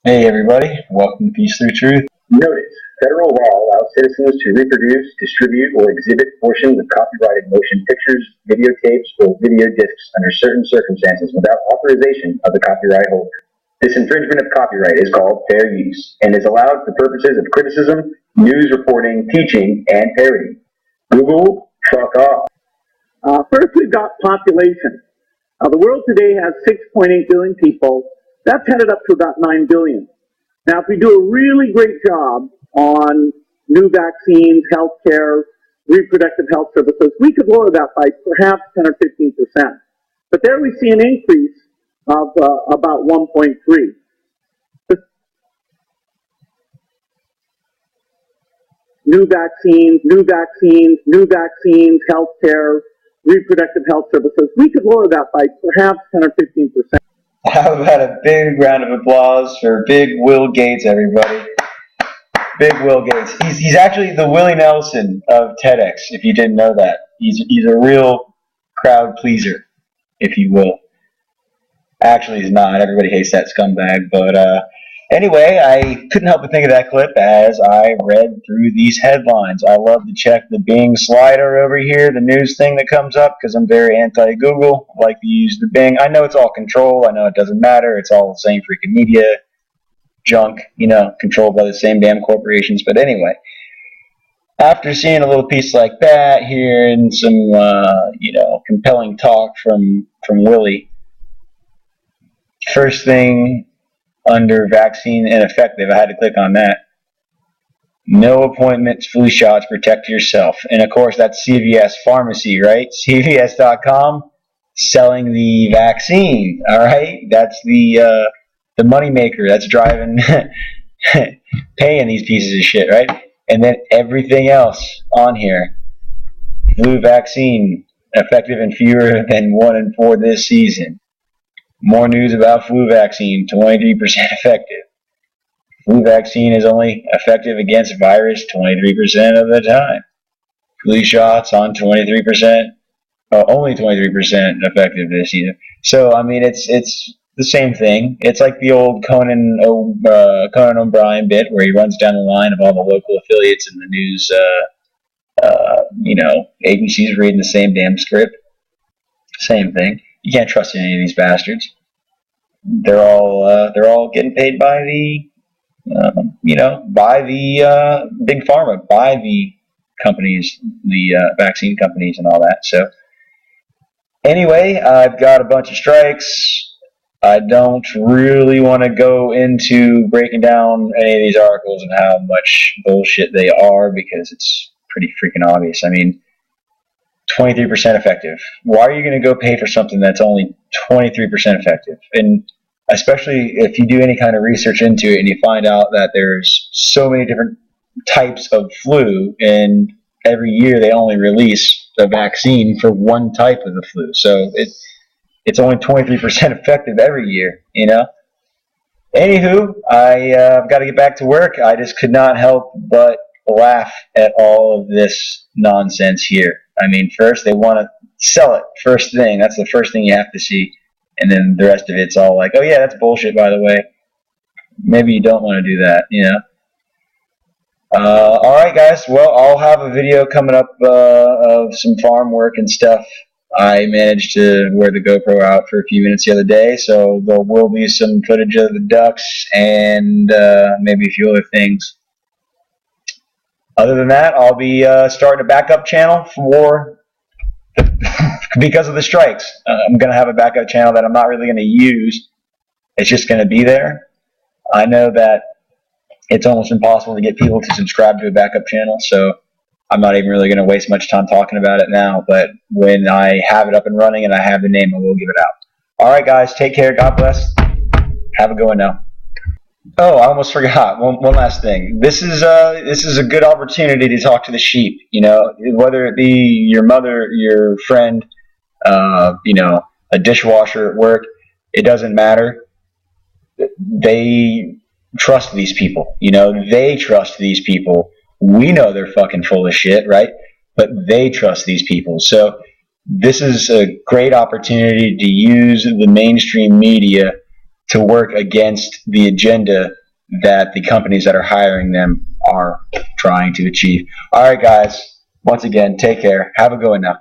Hey everybody, welcome to Peace Through Truth. Notice, federal law allows citizens to reproduce, distribute, or exhibit portions of copyrighted motion pictures, videotapes, or video discs under certain circumstances without authorization of the copyright holder. This infringement of copyright is called fair use and is allowed for purposes of criticism, news reporting, teaching, and parody. Google, fuck off. First, we've got population. The world today has 6.8 billion people. That's headed up to about 9 billion. Now, if we do a really great job on new vaccines, healthcare, reproductive health services, we could lower that by perhaps 10 or 15%. But there we see an increase of about 1.3. New vaccines, healthcare, reproductive health services, we could lower that by perhaps 10 or 15%. How about a big round of applause for Big Will Gates, everybody? Big Will Gates. He's actually the Willie Nelson of TEDx, if you didn't know that. He's a real crowd pleaser, if you will. Actually, he's not. Everybody hates that scumbag. But anyway, I couldn't help but think of that clip as I read through these headlines. I love to check the Bing slider over here, the news thing that comes up, because I'm very anti-Google. I like to use the Bing. I know it's all control. I know it doesn't matter. It's all the same freaking media junk, controlled by the same damn corporations. But anyway, after seeing a little piece like that, hearing some, compelling talk from Willie, first thing under vaccine ineffective, I had to click on that. No appointments, flu shots, protect yourself. And of course, that's CVS Pharmacy, right? CVS.com selling the vaccine, all right? That's the moneymaker that's driving, paying these pieces of shit, right? And then everything else on here. Flu vaccine, effective in fewer than 1 in 4 this season. More news about flu vaccine, 23% effective. Flu vaccine is only effective against virus 23% of the time. Flu shots on 23%, only 23% effective this season. So, I mean, it's the same thing. It's like the old Conan O'Brien bit where he runs down the line of all the local affiliates and the news, agencies reading the same damn script. Same thing. You can't trust any of these bastards. They're all getting paid by the, big pharma, by the companies, the vaccine companies, and all that. So, anyway, I've got a bunch of strikes. I don't really want to go into breaking down any of these articles and how much bullshit they are because it's pretty freaking obvious. I mean, 23% effective. Why are you going to go pay for something that's only 23% effective? And especially if you do any kind of research into it and you find out that there's so many different types of flu, and every year they only release a vaccine for one type of the flu. So it's only 23% effective every year, Anywho, I've got to get back to work. I just could not help but laugh at all of this nonsense here. I mean, first they want to sell it. First thing, that's the first thing you have to see. And then the rest of it's all like, oh yeah, that's bullshit, by the way. Maybe you don't want to do that, all right, guys. Well, I'll have a video coming up of some farm work and stuff. I managed to wear the GoPro out for a few minutes the other day, so there will be some footage of the ducks and maybe a few other things. Other than that, I'll be starting a backup channel because of the strikes. I'm going to have a backup channel that I'm not really going to use. It's just going to be there. I know that it's almost impossible to get people to subscribe to a backup channel, so I'm not even really going to waste much time talking about it now. But when I have it up and running and I have the name, I will give it out. All right, guys. Take care. God bless. Have a good one now. Oh, I almost forgot. One last thing. This is a good opportunity to talk to the sheep. Whether it be your mother, your friend, a dishwasher at work, it doesn't matter. They trust these people. They trust these people. We know they're fucking full of shit, right? But they trust these people. So this is a great opportunity to use the mainstream media to work against the agenda that the companies that are hiring them are trying to achieve. All right, guys. Once again, take care. Have a good one now.